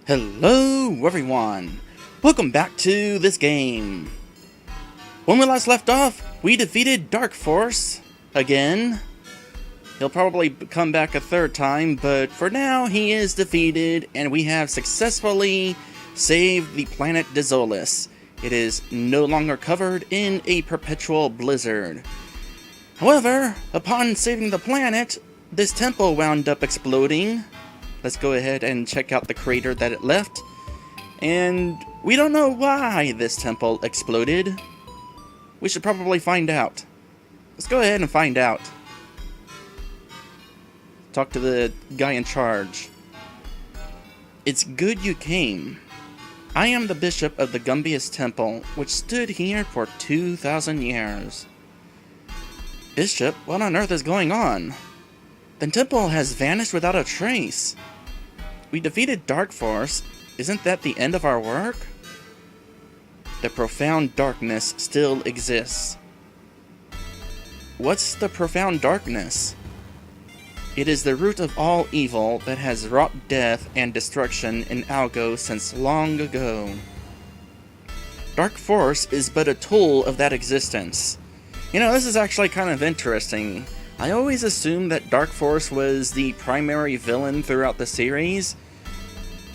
Hello everyone! Welcome back to this game. When we last left off, we defeated Dark Force again. He'll probably come back a third time, but for now he is defeated and we have successfully saved the planet Dezolis. It is no longer covered in a perpetual blizzard. However, upon saving the planet, this temple wound up exploding. Let's go ahead and check out the crater that it left. And we don't know why this temple exploded. We should probably find out. Let's go ahead and find out. Talk to the guy in charge. It's good you came. I am the bishop of the Gumbius Temple, which stood here for 2,000 years. Bishop, what on earth is going on? The temple has vanished without a trace. We defeated Dark Force. Isn't that the end of our work? The profound darkness still exists. What's the profound darkness? It is the root of all evil that has wrought death and destruction in Algo since long ago. Dark Force is but a tool of that existence. You know, this is actually kind of interesting. I always assumed that Dark Force was the primary villain throughout the series.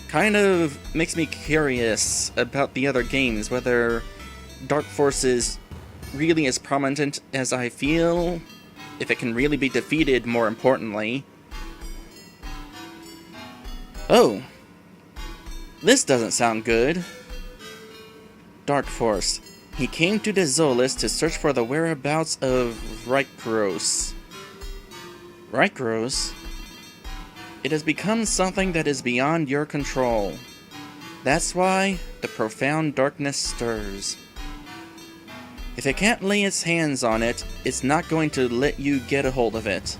Kind of makes me curious about the other games, whether Dark Force is really as prominent as I feel, if it can really be defeated, more importantly. Oh, this doesn't sound good. Dark Force. He came to Dezolis to search for the whereabouts of Rykros. Rykros? It has become something that is beyond your control. That's why the profound darkness stirs. If it can't lay its hands on it, it's not going to let you get a hold of it.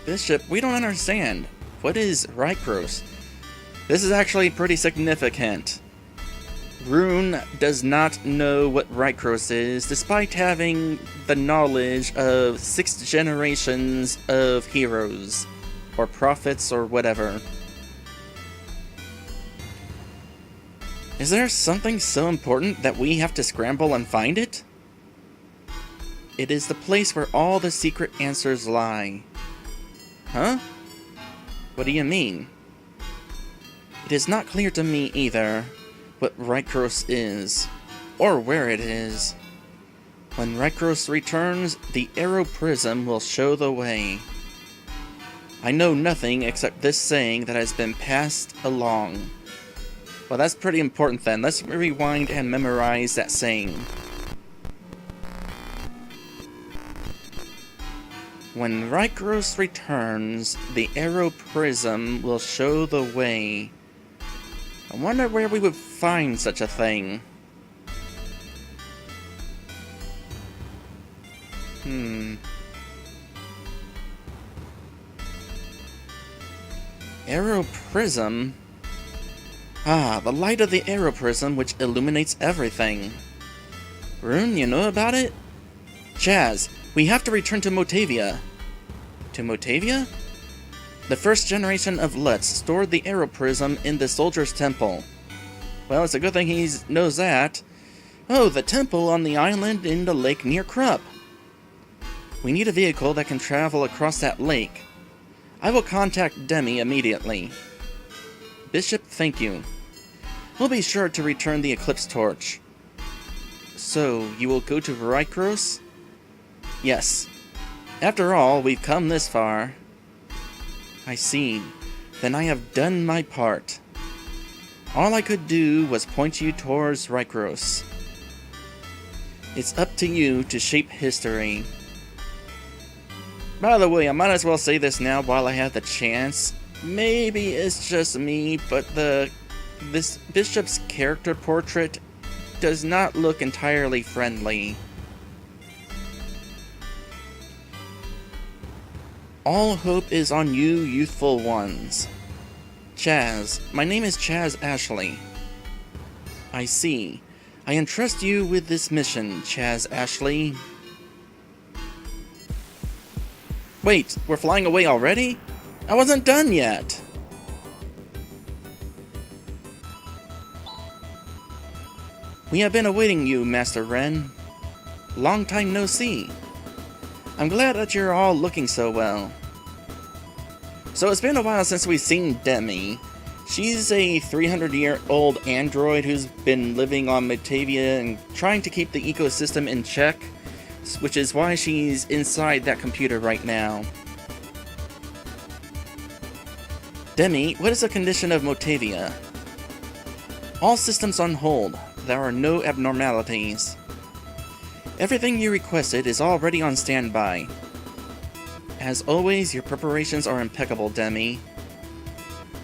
Bishop, we don't understand. What is Rykros? This is actually pretty significant. Rune does not know what Rykros is, despite having the knowledge of 6 generations of heroes, or prophets, or whatever. Is there something so important that we have to scramble and find it? It is the place where all the secret answers lie. Huh? What do you mean? It is not clear to me either what Rykros is, or where it is. When Rykros returns, the Arrow Prism will show the way. I know nothing except this saying that has been passed along. Well, that's pretty important then. Let's rewind and memorize that saying. When Rykros returns, the Arrow Prism will show the way. I wonder where we would find such a thing. Arrow Prism? Ah, the light of the Arrow Prism which illuminates everything. Rune, you know about it? Chaz, we have to return to Motavia. To Motavia? The first generation of Lutz stored the Arrow Prism in the Soldier's Temple. Well, it's a good thing he knows that. Oh, the temple on the island in the lake near Krupp. We need a vehicle that can travel across that lake. I will contact Demi immediately. Bishop, thank you. We'll be sure to return the Eclipse Torch. So, you will go to Rykros? Yes. After all, we've come this far. I see. Then I have done my part. All I could do was point you towards Rykros. It's up to you to shape history. By the way, I might as well say this now while I have the chance. Maybe it's just me, but this bishop's character portrait does not look entirely friendly. All hope is on you, youthful ones. Chaz, my name is Chaz Ashley. I see. I entrust you with this mission, Chaz Ashley. Wait, we're flying away already? I wasn't done yet! We have been awaiting you, Master Ren. Long time no see. I'm glad that you're all looking so well. So it's been a while since we've seen Demi. She's a 300-year-old android who's been living on Motavia and trying to keep the ecosystem in check, which is why she's inside that computer right now. Demi, what is the condition of Motavia? All systems on hold. There are no abnormalities. Everything you requested is already on standby. As always, your preparations are impeccable, Demi.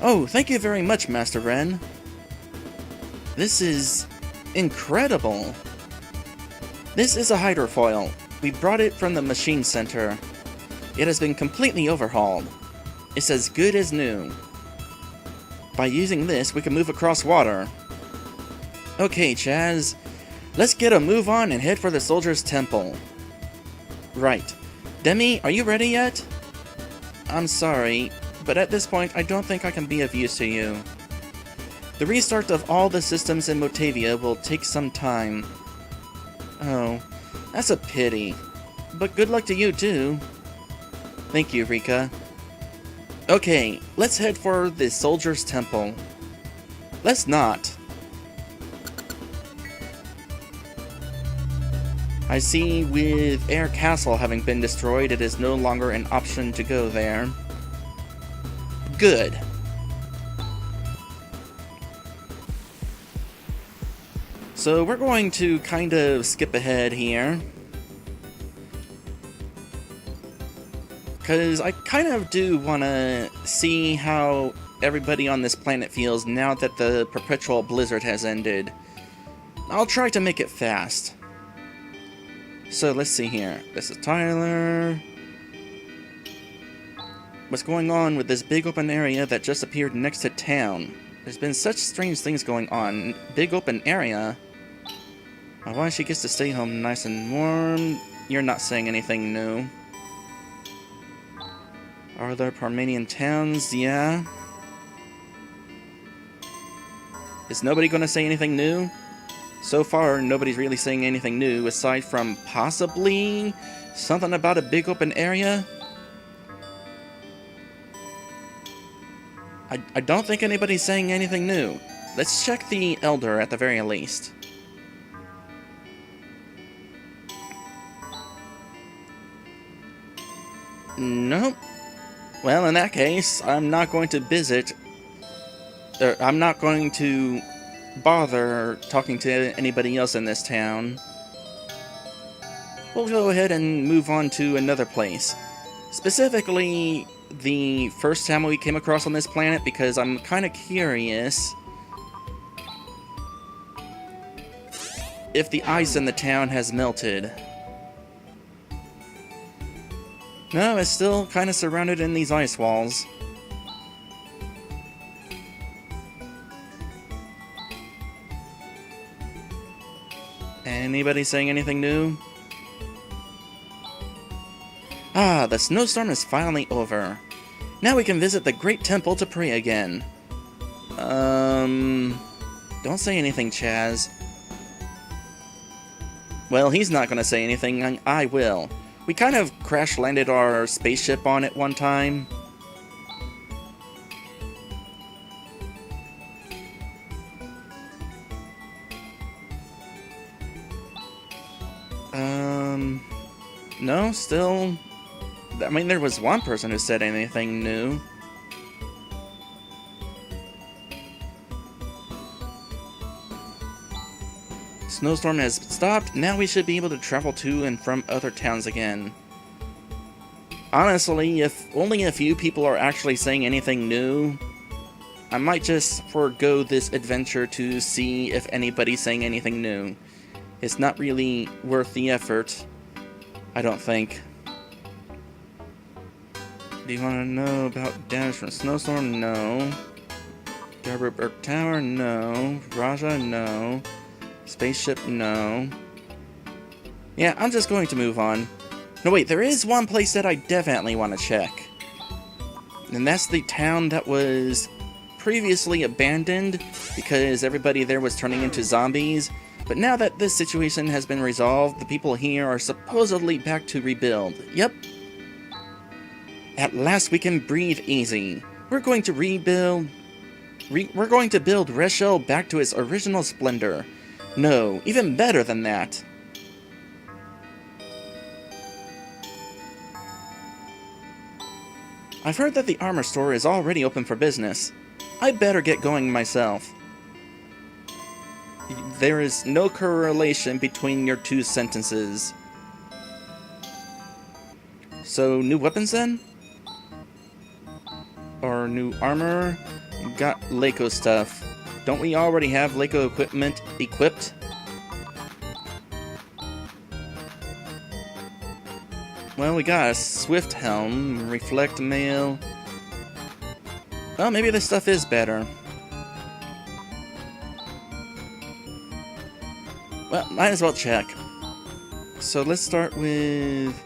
Oh, thank you very much, Master Ren. This is incredible. This is a hydrofoil. We brought it from the machine center. It has been completely overhauled. It's as good as new. By using this, we can move across water. Okay, Chaz. Let's get a move on and head for the Soldier's Temple. Right. Demi, are you ready yet? I'm sorry, but at this point, I don't think I can be of use to you. The restart of all the systems in Motavia will take some time. Oh, that's a pity. But good luck to you, too. Thank you, Rika. Okay, let's head for the Soldier's Temple. Let's not. I see with Air Castle having been destroyed, it is no longer an option to go there. Good. So we're going to kind of skip ahead here. Because I kind of do want to see how everybody on this planet feels now that the perpetual blizzard has ended. I'll try to make it fast. So let's see here. This is Tyler. What's going on with this big open area that just appeared next to town? There's been such strange things going on. Big open area? Why she gets to stay home nice and warm? You're not saying anything new. Are there Parmenian towns? Yeah. Is nobody gonna say anything new? So far, nobody's really saying anything new, aside from possibly something about a big open area. I don't think anybody's saying anything new. Let's check the Elder at the very least. Nope. Well, in that case, I'm not going to visit. I'm not going to bother talking to anybody else in this town. We'll go ahead and move on to another place. Specifically, the first time we came across on this planet, because I'm kind of curious if the ice in the town has melted. No, it's still kind of surrounded in these ice walls. Anybody saying anything new? Ah, the snowstorm is finally over. Now we can visit the Great Temple to pray again. Don't say anything, Chaz. Well, he's not gonna say anything, I will. We kind of crash-landed our spaceship on it one time. No, still... I mean, there was one person who said anything new. Snowstorm has stopped. Now we should be able to travel to and from other towns again. Honestly, if only a few people are actually saying anything new, I might just forego this adventure to see if anybody's saying anything new. It's not really worth the effort, I don't think. Do you want to know about damage from Snowstorm? No. Garberberg Tower? No. Raja? No. Spaceship? No. Yeah, I'm just going to move on. No, wait, there is one place that I definitely want to check. And that's the town that was previously abandoned because everybody there was turning into zombies. But now that this situation has been resolved, the people here are supposedly back to rebuild. Yep. At last we can breathe easy. We're going to build Reshel back to its original splendor. No, even better than that. I've heard that the armor store is already open for business. I'd better get going myself. There is no correlation between your two sentences. So, new weapons then? Or new armor? Got Lako stuff. Don't we already have Lako equipment equipped? Well, we got a Swift Helm, Reflect Mail. Well, maybe this stuff is better. Well, might as well check. So let's start with...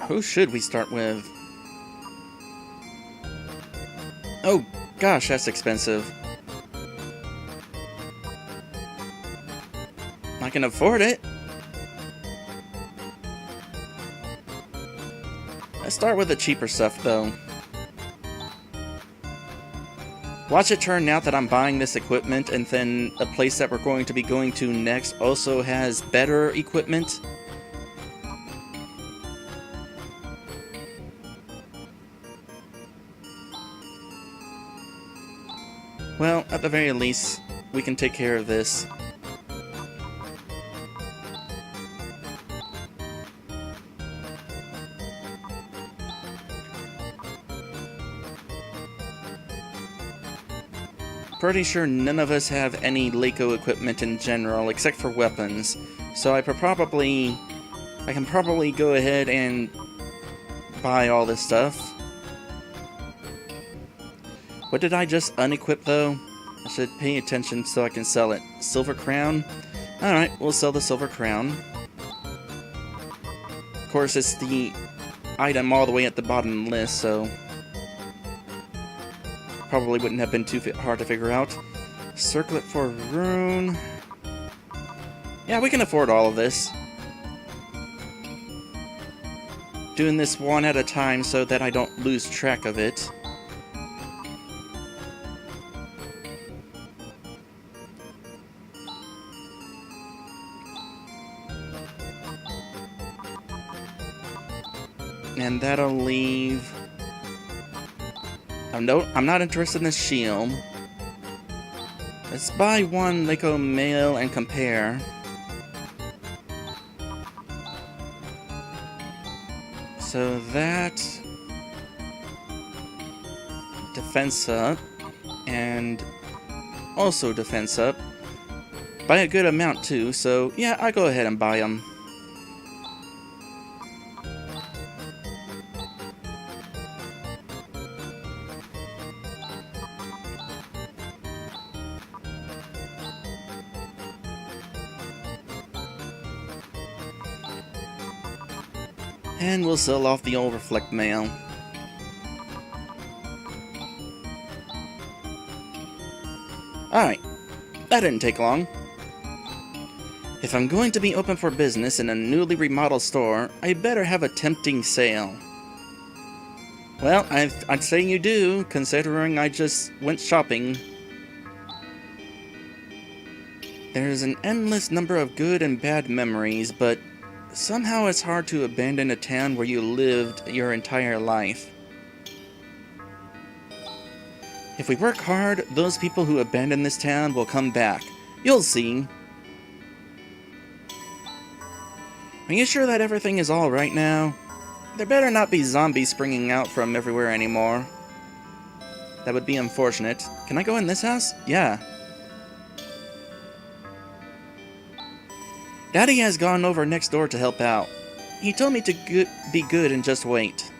Who should we start with? Oh, gosh, that's expensive. I can afford it. Let's start with the cheaper stuff, though. Watch it turn out that I'm buying this equipment, and then a place that we're going to be going to next also has better equipment. Well, at the very least, we can take care of this. Pretty sure none of us have any Lako equipment in general, except for weapons. So I can probably go ahead and buy all this stuff. What did I just unequip though? I should pay attention so I can sell it. Silver Crown? Alright, we'll sell the Silver Crown. Of course, it's the item all the way at the bottom of the list, so... probably wouldn't have been too hard to figure out. Circlet for Rune... yeah, we can afford all of this. Doing this one at a time so that I don't lose track of it. And that'll leave... oh, no, I'm not interested in this shield. Let's buy one Lako mail and compare. So that... defense up. And also defense up. By a good amount too, so yeah, I'll go ahead and buy them. And we'll sell off the old Reflect Mail. Alright, that didn't take long. If I'm going to be open for business in a newly remodeled store, I better have a tempting sale. Well, I'd say you do, considering I just went shopping. There's an endless number of good and bad memories, but somehow it's hard to abandon a town where you lived your entire life. If we work hard, those people who abandoned this town will come back. You'll see. Are you sure that everything is all right now? There better not be zombies springing out from everywhere anymore. That would be unfortunate. Can I go in this house? Yeah. Daddy has gone over next door to help out. He told me to be good and just wait.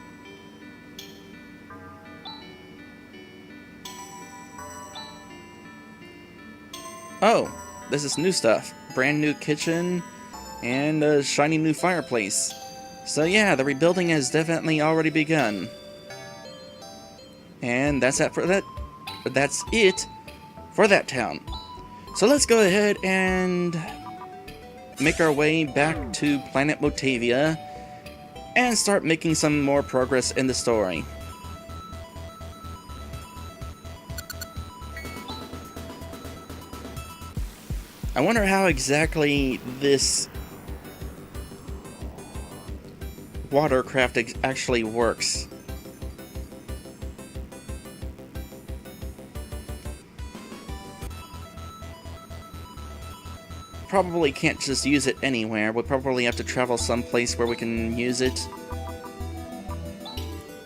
Oh, this is new stuff. Brand new kitchen and a shiny new fireplace. So yeah, the rebuilding has definitely already begun. And that's it for that town. So let's go ahead and make our way back to planet Motavia and start making some more progress in the story. I wonder how exactly this watercraft actually works. Probably can't just use it anywhere. We'll probably have to travel someplace where we can use it.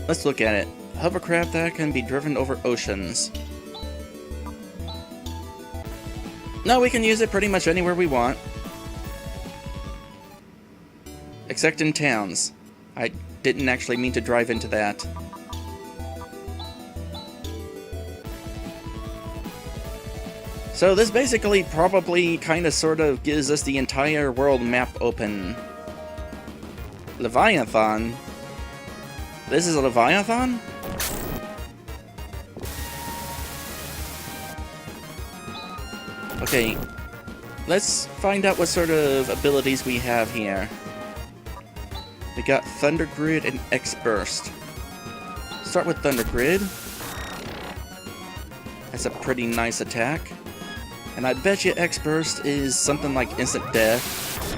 Let's look at it. Hovercraft that can be driven over oceans. No, we can use it pretty much anywhere we want. Except in towns. I didn't actually mean to drive into that. So this basically probably kind of sort of gives us the entire world map open. Leviathan? This is a Leviathan? Okay, let's find out what sort of abilities we have here. We got Thunder Grid and X-Burst. Start with Thunder Grid. That's a pretty nice attack. And I bet you X-Burst is something like instant death.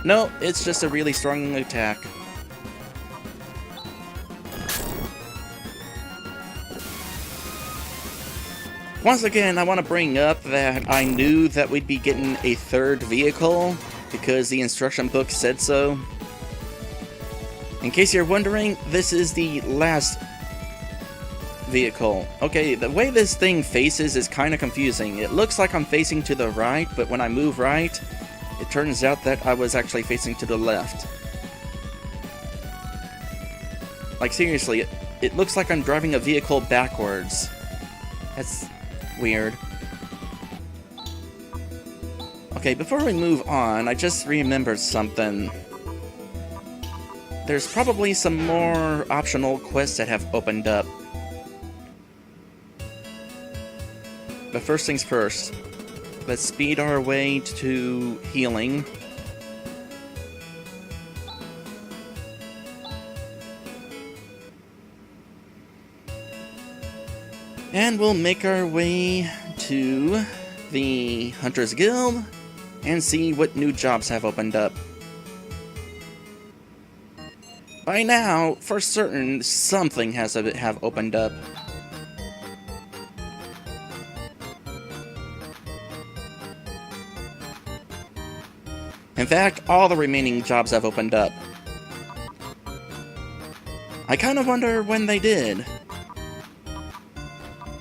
No, it's just a really strong attack. Once again, I want to bring up that I knew that we'd be getting a third vehicle because the instruction book said so. In case you're wondering, this is the last vehicle. Okay, the way this thing faces is kind of confusing. It looks like I'm facing to the right, but when I move right, it turns out that I was actually facing to the left. Like seriously, it looks like I'm driving a vehicle backwards. That's weird. Okay, before we move on, I just remembered something. There's probably some more optional quests that have opened up. But first things first, let's speed our way to healing. And we'll make our way to the Hunter's Guild and see what new jobs have opened up. By now, for certain, something has to have opened up. In fact, all the remaining jobs have opened up. I kind of wonder when they did.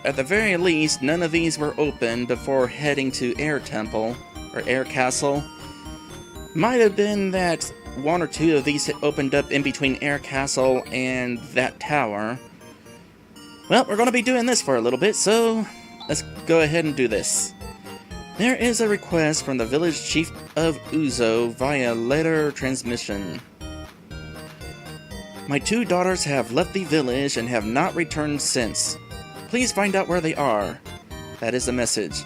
At the very least, none of these were open before heading to Air Temple, or Air Castle. Might have been that one or two of these opened up in between Air Castle and that tower. Well, we're going to be doing this for a little bit, so let's go ahead and do this. There is a request from the village chief of Uzo via letter transmission. My two daughters have left the village and have not returned since. Please find out where they are. That is the message.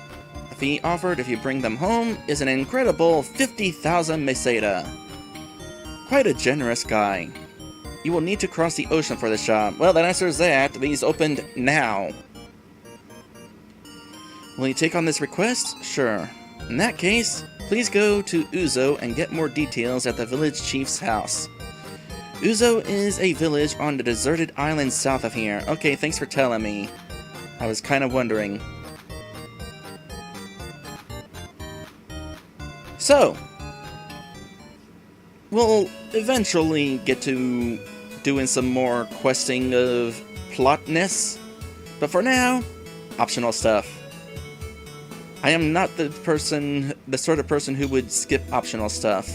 The fee offered if you bring them home is an incredible 50,000 meseta. Quite a generous guy. You will need to cross the ocean for this job. Well, that answers that. These opened now. Will you take on this request? Sure. In that case, please go to Uzo and get more details at the village chief's house. Uzo is a village on the deserted island south of here. Okay, thanks for telling me. I was kind of wondering. So, we'll eventually get to doing some more questing of plotness, but for now, optional stuff. I am not the sort of person who would skip optional stuff.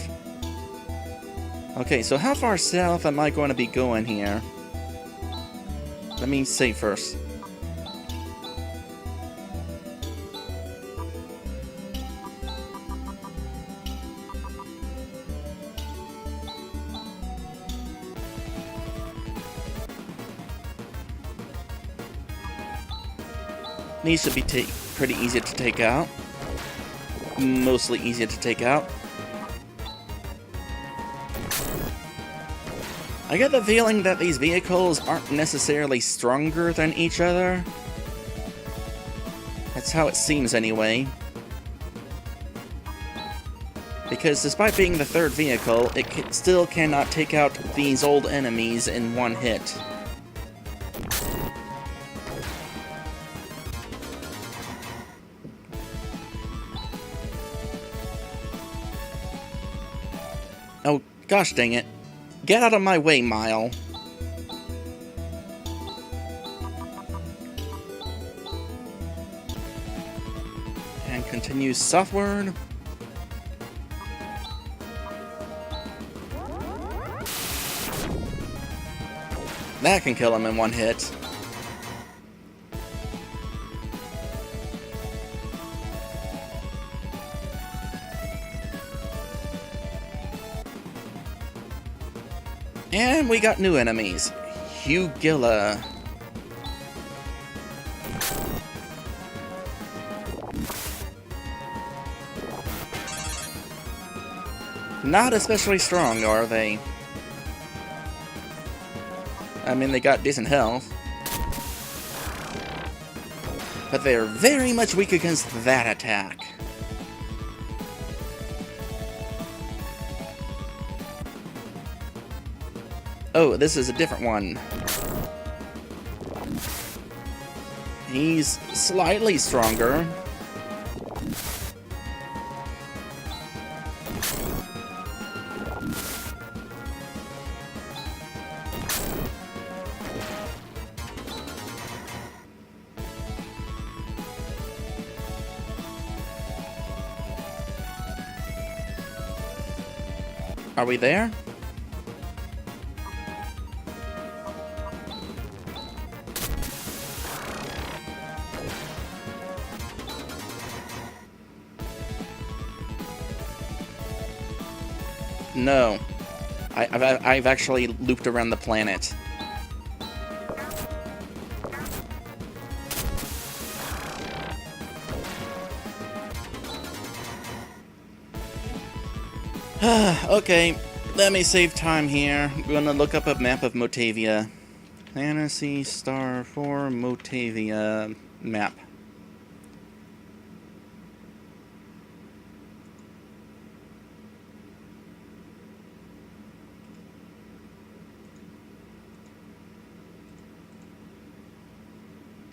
Okay, so how far south am I going to be going here? Let me say first. These should be pretty easy to take out. Mostly easy to take out. I get the feeling that these vehicles aren't necessarily stronger than each other. That's how it seems anyway. Because despite being the third vehicle, it still cannot take out these old enemies in one hit. Oh, gosh dang it. Get out of my way, Mile. And continue southward. That can kill him in one hit. And we got new enemies. Hugilla. Not especially strong, are they? I mean, they got decent health. But they're very much weak against that attack. Oh, this is a different one. He's slightly stronger. Are we there? No. I've actually looped around the planet. Okay, let me save time here. I'm gonna look up a map of Motavia. Phantasy Star 4 Motavia map.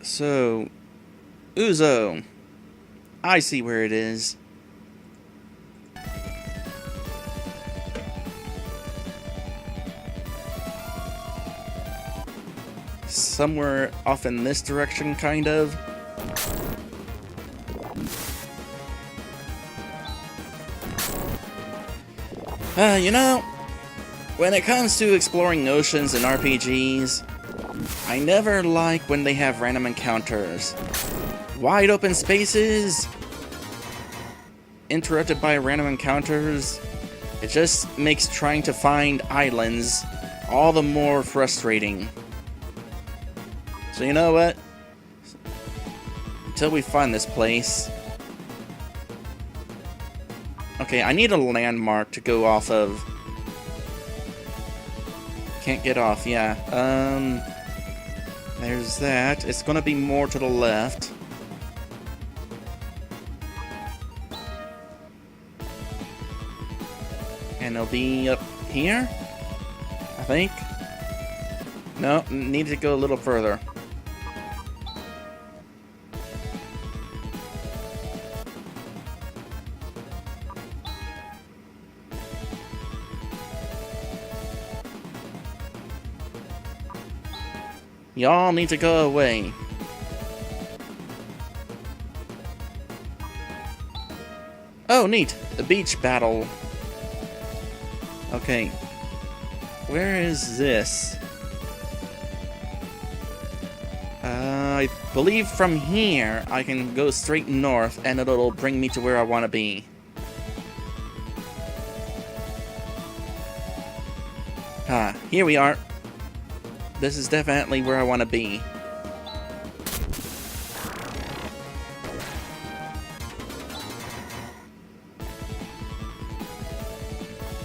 So, Uzo. I see where it is. Somewhere off in this direction, kind of. You know, when it comes to exploring oceans and RPGs, I never like when they have random encounters. Wide open spaces, interrupted by random encounters, it just makes trying to find islands all the more frustrating. So you know what? Until we find this place. Okay, I need a landmark to go off of. Can't get off, yeah. There's that. It's gonna be more to the left. And it'll be up here? I think? No, need to go a little further. Y'all need to go away. Oh, neat. A beach battle. Okay. Where is this? I believe from here I can go straight north and it'll bring me to where I want to be. Ah, here we are. This is definitely where I want to be.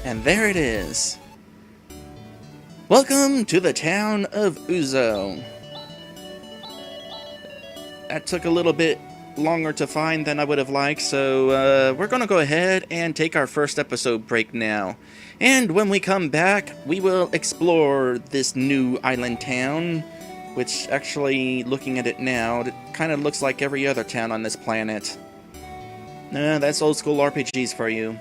And there it is. Welcome to the town of Uzo. That took a little bit longer to find than I would have liked, so we're going to go ahead and take our first episode break now. And when we come back, we will explore this new island town, which actually, looking at it now, it kind of looks like every other town on this planet. That's old school RPGs for you.